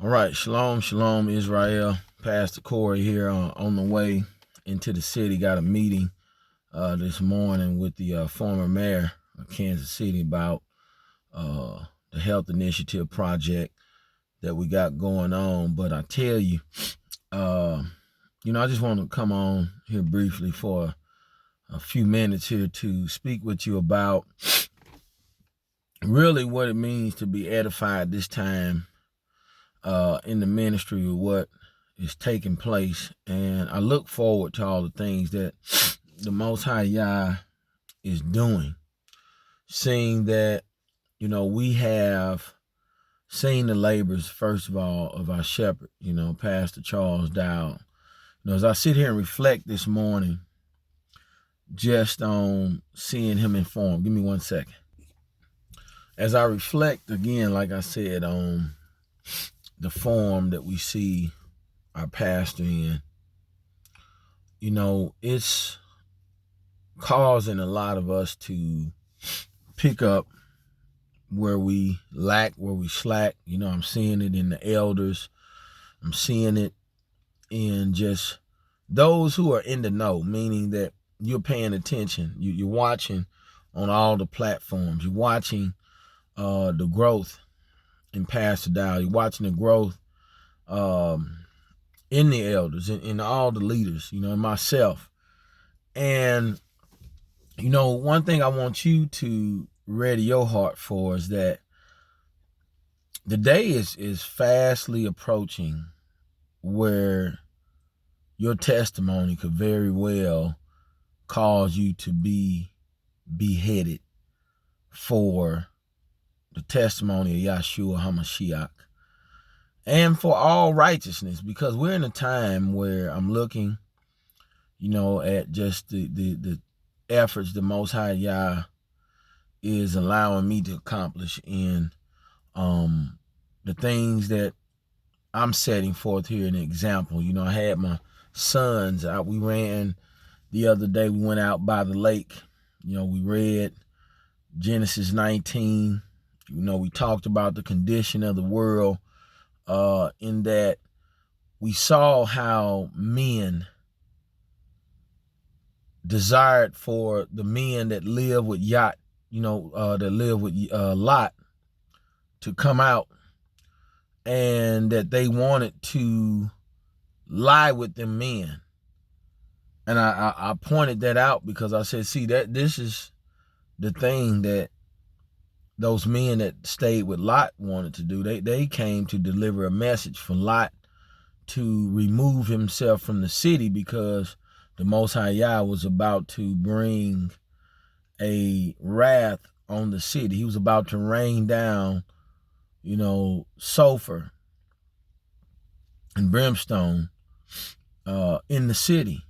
All right, shalom, shalom, Israel. Pastor Corey here on the way into the city. Got a meeting this morning with the former mayor of Kansas City about the health initiative project that we got going on. But I tell you, I just want to come on here briefly for a few minutes here to speak with you about really what it means to be edified this time in the ministry of what is taking place. And I look forward to all the things that the Most High Yah is doing, seeing that, we have seen the labors, first of all, of our shepherd, Pastor Charles Dowd. As I sit here and reflect this morning just on seeing him informed, give me 1 second. As I reflect again, like I said, on the form that we see our pastor in, it's causing a lot of us to pick up where we lack, where we slack. I'm seeing it in the elders. I'm seeing it in just those who are in the know, meaning that you're paying attention. You're watching on all the platforms. You're watching the growth in Pastor Dow. You're watching the growth in the elders, in all the leaders, and myself. And, one thing I want you to ready your heart for is that the day is fastly approaching where your testimony could very well cause you to be beheaded for the testimony of Yahshua HaMashiach and for all righteousness, because we're in a time where I'm looking, at just the efforts the Most High Yah is allowing me to accomplish in the things that I'm setting forth here in an example. I had my sons out. We ran the other day. We went out by the lake. We read Genesis 19. We talked about the condition of the world in that we saw how men desired for the men that live with Lot to come out, and that they wanted to lie with them men. And I pointed that out because I said, see, that this is the thing that those men that stayed with Lot wanted to do. They came to deliver a message for Lot to remove himself from the city, because the Most High Yah was about to bring a wrath on the city. He was about to rain down, sulfur and brimstone in the city.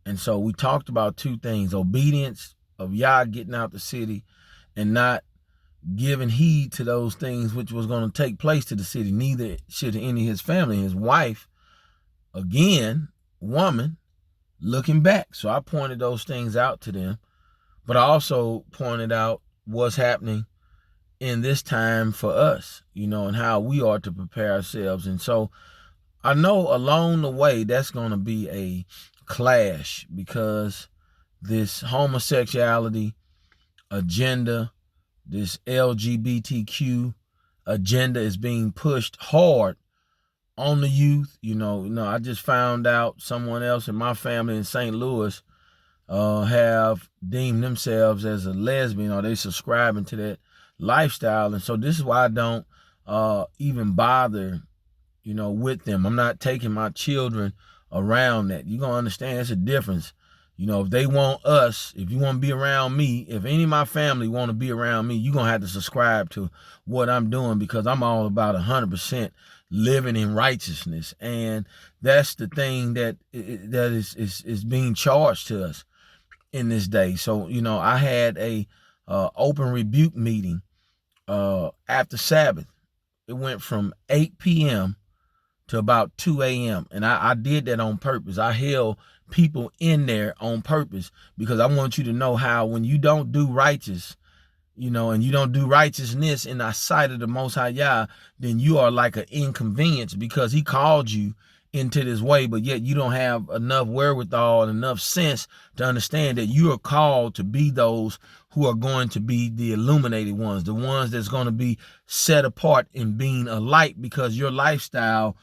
And so we talked about two things: obedience of Yah getting out the city, and not giving heed to those things which was going to take place to the city. Neither should any of his family. His wife, again, woman, looking back. So I pointed those things out to them, but I also pointed out what's happening in this time for us, and how we are to prepare ourselves. And so I know along the way that's going to be a clash, because this homosexuality agenda, this LGBTQ agenda is being pushed hard on the youth. I just found out someone else in my family in St. Louis have deemed themselves as a lesbian, or they subscribing to that lifestyle. And so this is why I don't even bother, with them. I'm not taking my children around that. You're going to understand there's a difference. If they want us, if you want to be around me, if any of my family want to be around me, you're going to have to subscribe to what I'm doing, because I'm all about 100% living in righteousness. And that's the thing that is being charged to us in this day. So, I had a open rebuke meeting after Sabbath. It went from 8 p.m. to about 2 a.m. And I did that on purpose. I held people in there on purpose, because I want you to know how when you don't do righteous, and you don't do righteousness in the sight of the Most High Yah, then you are like an inconvenience, because he called you into this way, but yet you don't have enough wherewithal and enough sense to understand that you are called to be those who are going to be the illuminated ones, the ones that's going to be set apart in being a light, because your lifestyle,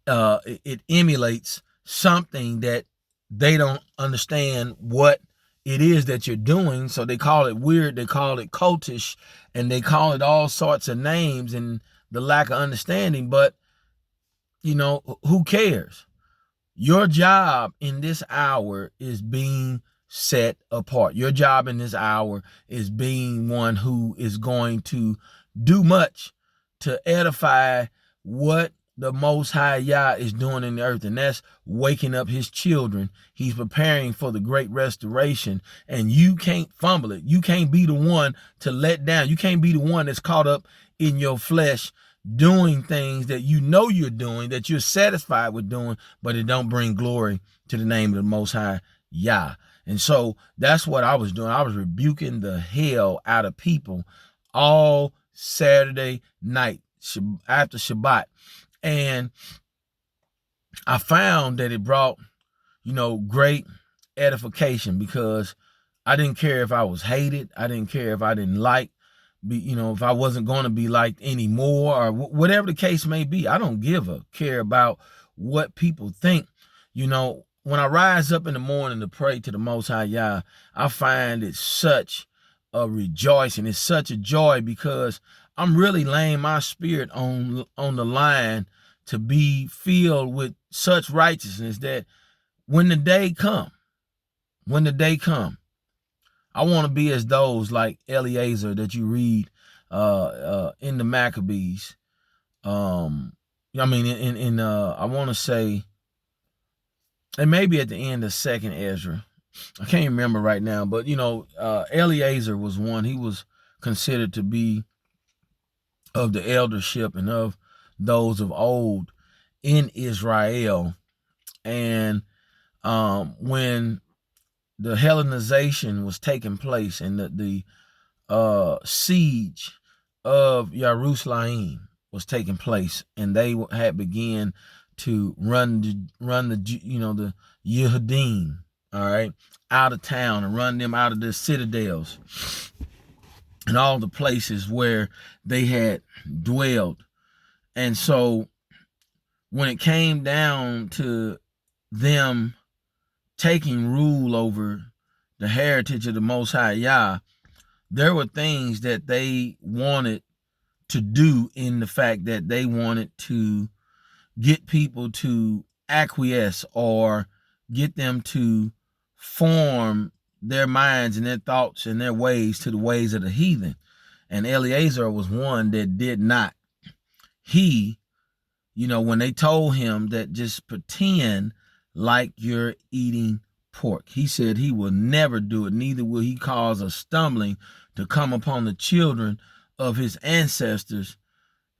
it emulates something that they don't understand what it is that you're doing. So they call it weird, they call it cultish, and they call it all sorts of names, and the lack of understanding. But who cares? Your job in this hour is being set apart. Your job in this hour is being one who is going to do much to edify what the Most High Yah is doing in the earth, and that's waking up his children. He's preparing for the great restoration, and you can't fumble it. You can't be the one to let down. You can't be the one that's caught up in your flesh doing things that you're doing, that you're satisfied with doing, but it don't bring glory to the name of the Most High Yah. And so that's what I was doing. I was rebuking the hell out of people all Saturday night after Shabbat. And I found that it brought, great edification, because I didn't care if I was hated. I didn't care if I didn't if I wasn't going to be liked anymore, or whatever the case may be. I don't care about what people think. When I rise up in the morning to pray to the Most High Yah, I find it such a rejoicing. It's such a joy, because I'm really laying my spirit on the line to be filled with such righteousness that when the day come, I want to be as those like Eleazar that you read in the Maccabees. I want to say, and maybe at the end of 2nd Ezra. I can't remember right now, but Eleazar was one. He was considered to be of the eldership and of those of old in Israel. And when the Hellenization was taking place, and the siege of Jerusalem was taking place, and they had began to run the Yehudim, all right, out of town, and run them out of the citadels and all the places where they had dwelled. And so when it came down to them taking rule over the heritage of the Most High Yah, there were things that they wanted to do, in the fact that they wanted to get people to acquiesce, or get them to form their minds and their thoughts and their ways to the ways of the heathen. And Eleazar was one that did not. He, when they told him that just pretend like you're eating pork, he said he will never do it, neither will he cause a stumbling to come upon the children of his ancestors,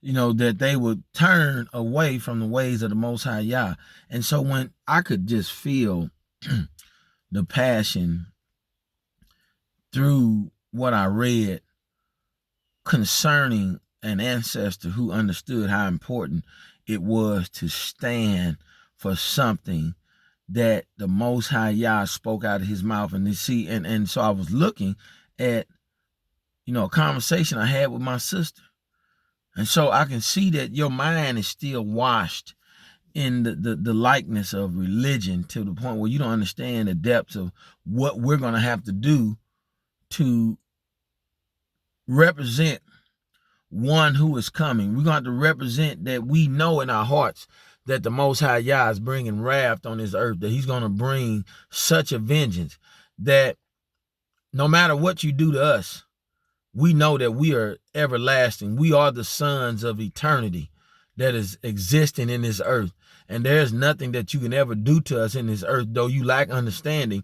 that they would turn away from the ways of the Most High Yah. And so when I could just feel the passion through what I read concerning an ancestor who understood how important it was to stand for something that the Most High Yah spoke out of his mouth. And so I was looking at, a conversation I had with my sister. And so I can see that your mind is still washed in the likeness of religion, to the point where you don't understand the depths of what we're going to have to do to represent one who is coming. We're going to have to represent that we know in our hearts that the Most High Yah is bringing wrath on this earth, that he's going to bring such a vengeance that no matter what you do to us, we know that we are everlasting. We are the sons of eternity that is existing in this earth. And there's nothing that you can ever do to us in this earth, though you lack understanding,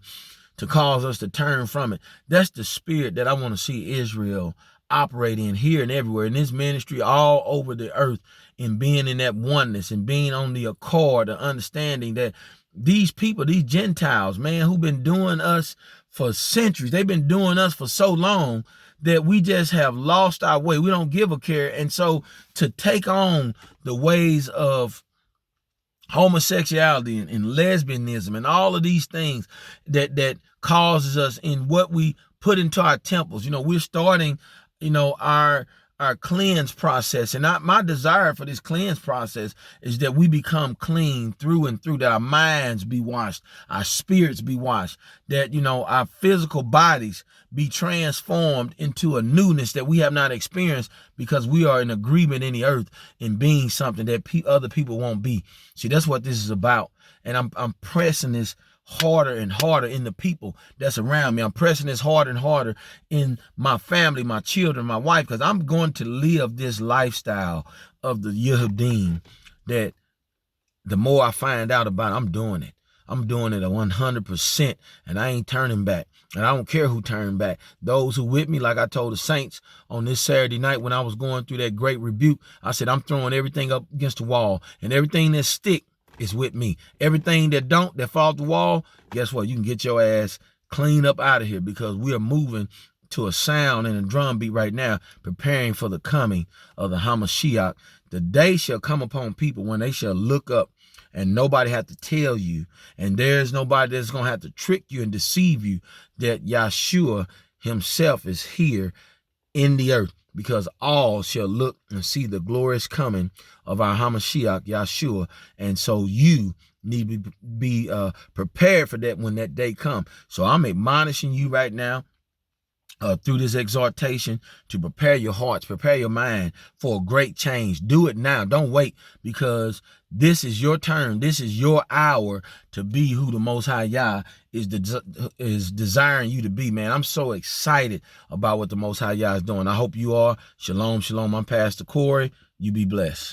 to cause us to turn from it. That's the spirit that I want to see Israel operate in, here and everywhere, in this ministry, all over the earth, in being in that oneness and being on the accord, the understanding that these people, these Gentiles, man, who've been doing us for centuries. They've been doing us for so long that we just have lost our way. We don't give a care. And so to take on the ways of homosexuality and lesbianism and all of these things that causes us in what we put into our temples. We're starting, our cleanse process. And my desire for this cleanse process is that we become clean through and through, that our minds be washed, our spirits be washed, that, our physical bodies be transformed into a newness that we have not experienced because we are in agreement in the earth in being something that other people won't be. See, that's what this is about. And I'm pressing this harder and harder in the people that's around me. I'm pressing this harder and harder in my family, my children, my wife, because I'm going to live this lifestyle of the Yehudim that the more I find out about it, I'm doing it. I'm doing it 100%, and I ain't turning back. And I don't care who turned back. Those who with me, like I told the saints on this Saturday night when I was going through that great rebuke, I said, I'm throwing everything up against the wall, and everything that stick is with me. Everything that fall off the wall, guess what? You can get your ass clean up out of here, because we are moving to a sound and a drum beat right now, preparing for the coming of the Hamashiach. The day shall come upon people when they shall look up, and nobody have to tell you, and there's nobody that's going to have to trick you and deceive you that Yahshua himself is here in the earth, because all shall look and see the glorious coming of our Hamashiach, Yahshua. And so you need to be prepared for that when that day comes. So I'm admonishing you right now through this exhortation to prepare your hearts, prepare your mind for a great change. Do it now. Don't wait, because this is your turn. This is your hour to be who the Most High Yah is desiring you to be, man. I'm so excited about what the Most High Yah is doing. I hope you are. Shalom, shalom. I'm Pastor Corey. You be blessed.